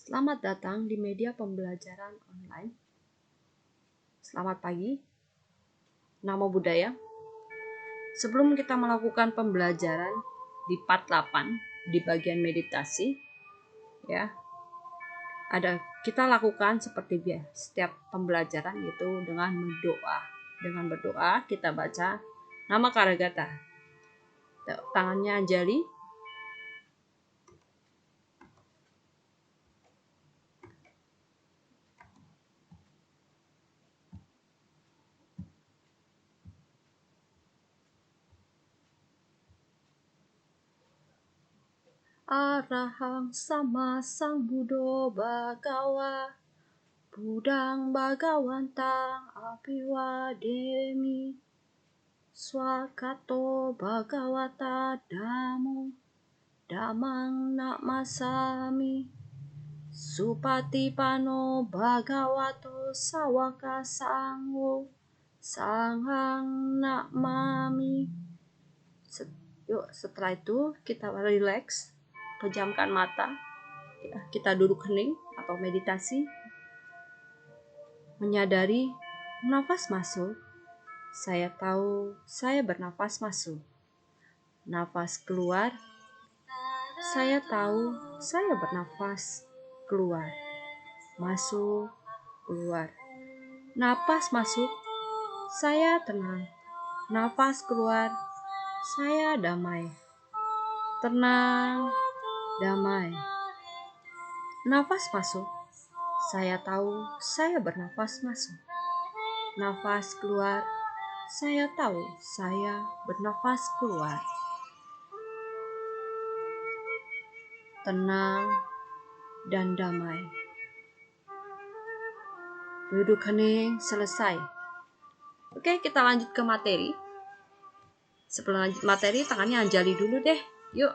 Selamat datang di media pembelajaran online. Selamat pagi. Namo Buddhaya. Sebelum kita melakukan pembelajaran di part 8 di bagian meditasi, ya, kita lakukan seperti biasa setiap pembelajaran itu dengan berdoa. Dengan berdoa kita baca nama Karagata. Tangannya anjali. Arahang sama sang Buddho Bhagawa Buddhang Bhagawantang Apiwademi Swakato Bhagawata Dhammo Dhammang Namasami Supatipano Bhagavato Sawaka Sangho Sanghang Namami. Yuk, setelah itu kita relax, pejamkan mata, kita duduk hening atau meditasi, menyadari nafas masuk. Saya tahu saya bernafas masuk. Nafas keluar. Saya tahu saya bernafas keluar. Masuk, keluar. Nafas masuk. Saya tenang. Nafas keluar. Saya damai. Tenang, damai. Nafas masuk. Saya tahu saya bernafas masuk. Nafas keluar. Saya tahu saya bernafas keluar. Tenang dan damai. Duduk hening, selesai. Oke, kita lanjut ke materi. Sebelum lanjut materi, tangannya anjali dulu deh. Yuk,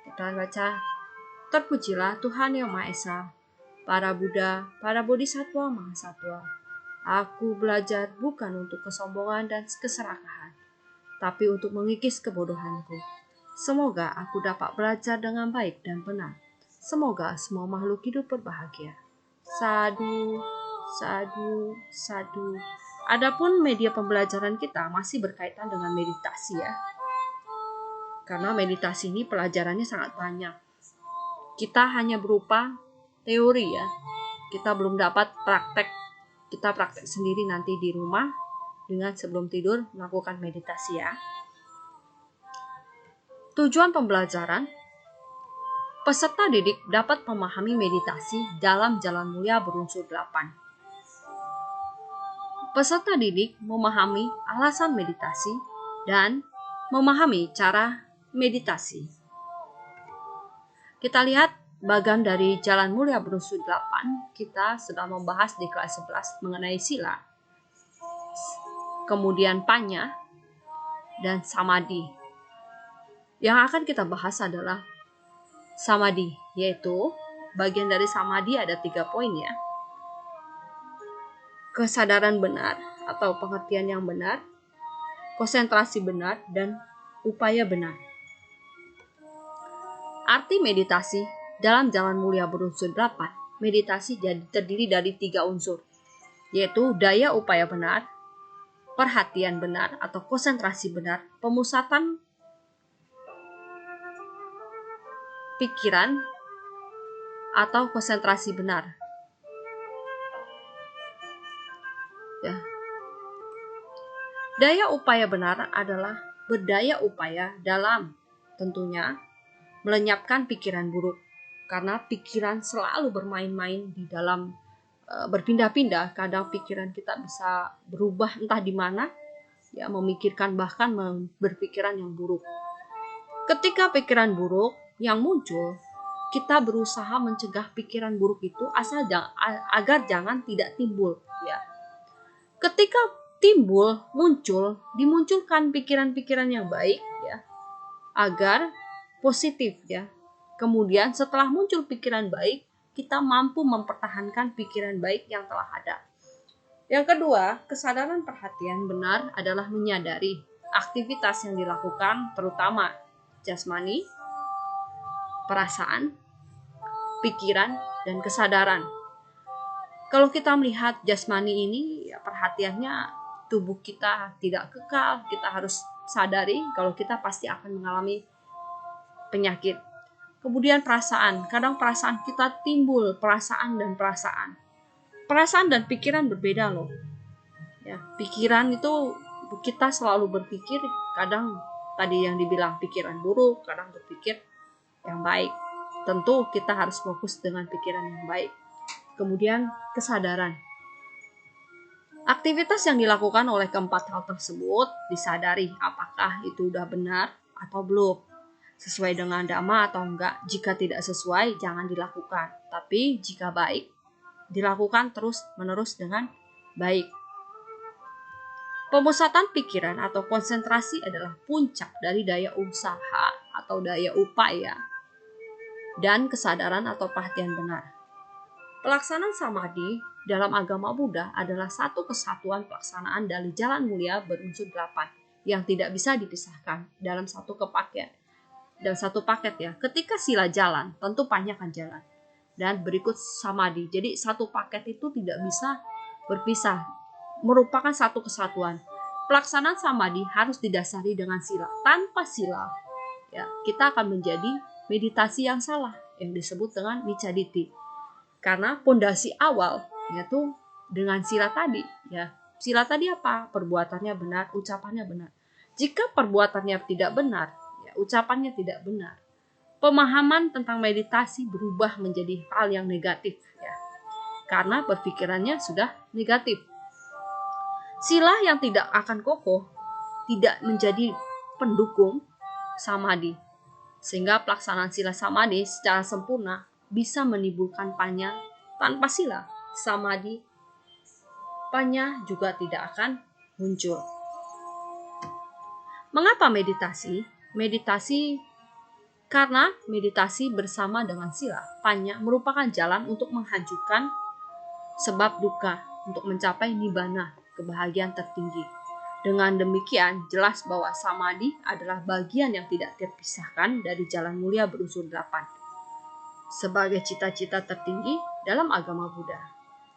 kita baca. Terpujilah Tuhan Yang Maha Esa, para Buddha, para Bodhisattva Mahasatwa. Aku belajar bukan untuk kesombongan dan keserakahan, tapi untuk mengikis kebodohanku. Semoga aku dapat belajar dengan baik dan benar. Semoga semua makhluk hidup berbahagia. Sadu, sadu, sadu. Adapun media pembelajaran kita masih berkaitan dengan meditasi ya. Karena meditasi ini pelajarannya sangat banyak. Kita hanya berupa teori ya. Kita belum dapat praktek. Kita praktek sendiri nanti di rumah dengan sebelum tidur melakukan meditasi ya. Tujuan pembelajaran, peserta didik dapat memahami meditasi dalam jalan mulia berunsur 8. Peserta didik memahami alasan meditasi dan memahami cara meditasi. Kita lihat bagian dari jalan mulia berunsur 8, kita sudah membahas di kelas 11 mengenai sila, kemudian panya, dan samadhi. Yang akan kita bahas adalah samadhi, yaitu bagian dari samadhi ada 3 poin ya. Kesadaran benar atau pengertian yang benar, konsentrasi benar, dan upaya benar. Arti meditasi dalam jalan mulia berunsur 8, meditasi terdiri dari 3 unsur, yaitu daya upaya benar, perhatian benar atau konsentrasi benar, pemusatan pikiran atau konsentrasi benar. Ya. Daya upaya benar adalah berdaya upaya dalam tentunya melenyapkan pikiran buruk, karena pikiran selalu bermain-main di dalam berpindah-pindah. Kadang pikiran kita bisa berubah entah di mana, ya, memikirkan bahkan berpikiran yang buruk. Ketika pikiran buruk yang muncul, kita berusaha mencegah pikiran buruk itu agar jangan tidak timbul, ya. Ketika dimunculkan pikiran-pikiran yang baik ya, agar positif ya. Kemudian setelah muncul pikiran baik, kita mampu mempertahankan pikiran baik yang telah ada. Yang kedua, kesadaran perhatian benar adalah menyadari aktivitas yang dilakukan, terutama jasmani, perasaan, pikiran, dan kesadaran. Kalau kita melihat jasmani ini, ya perhatiannya tubuh kita tidak kekal. Kita harus sadari kalau kita pasti akan mengalami penyakit. Kemudian perasaan, kadang perasaan kita timbul, perasaan dan perasaan. Perasaan dan pikiran berbeda loh. Ya, pikiran itu kita selalu berpikir, kadang tadi yang dibilang pikiran buruk, kadang berpikir yang baik. Tentu kita harus fokus dengan pikiran yang baik. Kemudian kesadaran. Aktivitas yang dilakukan oleh keempat hal tersebut disadari apakah itu udah benar atau belum. Sesuai dengan dhamma atau enggak. Jika tidak sesuai, jangan dilakukan. Tapi jika baik, dilakukan terus-menerus dengan baik. Pemusatan pikiran atau konsentrasi adalah puncak dari daya usaha atau daya upaya dan kesadaran atau perhatian benar. Pelaksanaan samadhi dalam agama Buddha adalah satu kesatuan pelaksanaan dari jalan mulia berunsur 8 yang tidak bisa dipisahkan dalam satu paket ya. Ketika sila jalan, tentu panya akan jalan. Dan berikut samadhi. Jadi satu paket itu tidak bisa berpisah. Merupakan satu kesatuan. Pelaksanaan samadhi harus didasari dengan sila. Tanpa sila, ya, kita akan menjadi meditasi yang salah yang disebut dengan micaditi. Karena pondasi awal yaitu dengan sila tadi, ya. Sila tadi apa? Perbuatannya benar, ucapannya benar. Jika perbuatannya tidak benar, ya, ucapannya tidak benar, pemahaman tentang meditasi berubah menjadi hal yang negatif, ya. Karena berpikirannya sudah negatif. Sila yang tidak akan kokoh tidak menjadi pendukung samadhi. Sehingga pelaksanaan sila samadhi secara sempurna bisa menimbulkan panya. Tanpa sila samadhi, panya juga tidak akan muncul. Mengapa meditasi? Meditasi karena meditasi bersama dengan sila, panya merupakan jalan untuk menghancurkan sebab duka, untuk mencapai nibbana, kebahagiaan tertinggi. Dengan demikian, jelas bahwa samadhi adalah bagian yang tidak terpisahkan dari jalan mulia berunsur 8 sebagai cita-cita tertinggi dalam agama Buddha.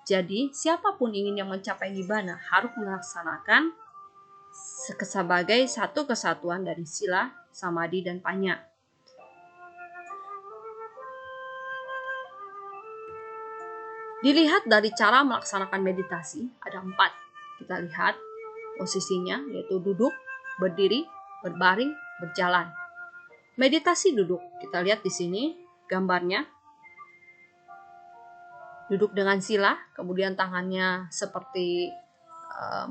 Jadi, siapapun ingin yang mencapai nibbana harus melaksanakan sebagai satu kesatuan dari sila, samadhi, dan panya. Dilihat dari cara melaksanakan meditasi, ada 4. Kita lihat posisinya, yaitu duduk, berdiri, berbaring, berjalan. Meditasi duduk, kita lihat di sini gambarnya. Duduk dengan sila, kemudian tangannya seperti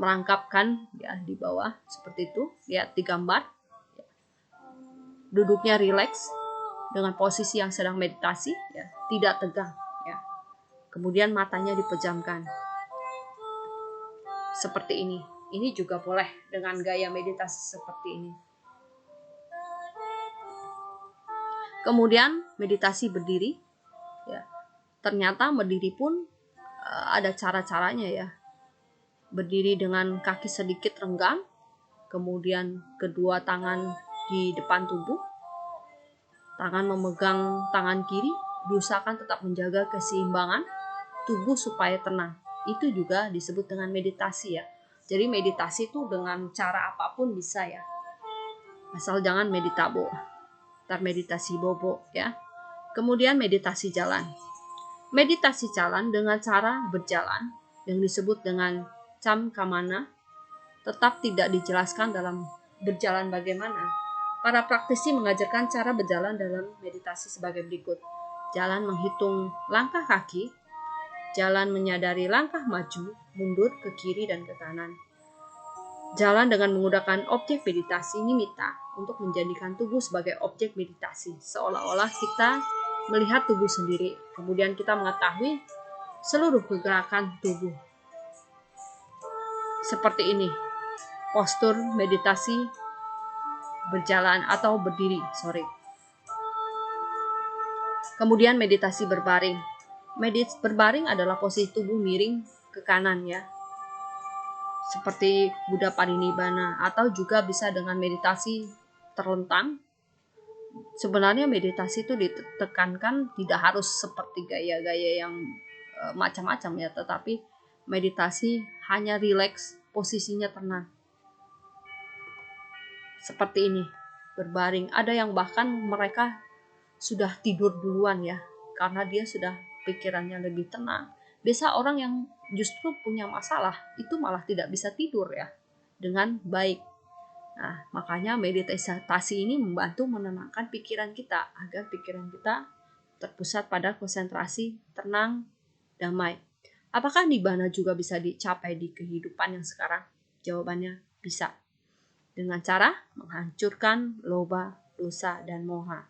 merangkapkan ya di bawah, seperti itu. Lihat di gambar. Duduknya rileks dengan posisi yang sedang meditasi, ya, tidak tegang. Ya. Kemudian matanya dipejamkan. Seperti ini. Ini juga boleh dengan gaya meditasi seperti ini. Kemudian meditasi berdiri. Ya. Ternyata berdiri pun ada cara-caranya ya. Berdiri dengan kaki sedikit renggang. Kemudian kedua tangan di depan tubuh. Tangan memegang tangan kiri. Diusahakan tetap menjaga keseimbangan tubuh supaya tenang. Itu juga disebut dengan meditasi ya. Jadi meditasi itu dengan cara apapun bisa ya. Asal jangan meditabo. Ntar meditasi bobo ya. Kemudian meditasi jalan. Meditasi jalan dengan cara berjalan yang disebut dengan camkamana tetap tidak dijelaskan dalam berjalan bagaimana. Para praktisi mengajarkan cara berjalan dalam meditasi sebagai berikut. Jalan menghitung langkah kaki. Jalan menyadari langkah maju, mundur ke kiri dan ke kanan. Jalan dengan menggunakan objek meditasi nimitta untuk menjadikan tubuh sebagai objek meditasi. Seolah-olah kita melihat tubuh sendiri. Kemudian kita mengetahui seluruh pergerakan tubuh. Seperti ini. Postur meditasi berjalan atau berdiri. Kemudian meditasi berbaring. Berbaring adalah posisi tubuh miring ke kanan ya. Seperti Buddha Parinibbana atau juga bisa dengan meditasi terlentang sebenarnya meditasi itu ditekankan tidak harus seperti gaya-gaya yang macam-macam ya, tetapi meditasi hanya rileks, posisinya tenang. Seperti ini, berbaring. Ada yang bahkan mereka sudah tidur duluan ya, karena dia sudah pikirannya lebih tenang. Biasa orang yang justru punya masalah itu malah tidak bisa tidur ya dengan baik. Nah, makanya meditasi ini membantu menenangkan pikiran kita agar pikiran kita terpusat pada konsentrasi, tenang, damai. Apakah nibbana juga bisa dicapai di kehidupan yang sekarang? Jawabannya bisa. Dengan cara menghancurkan loba, dosa, dan moha.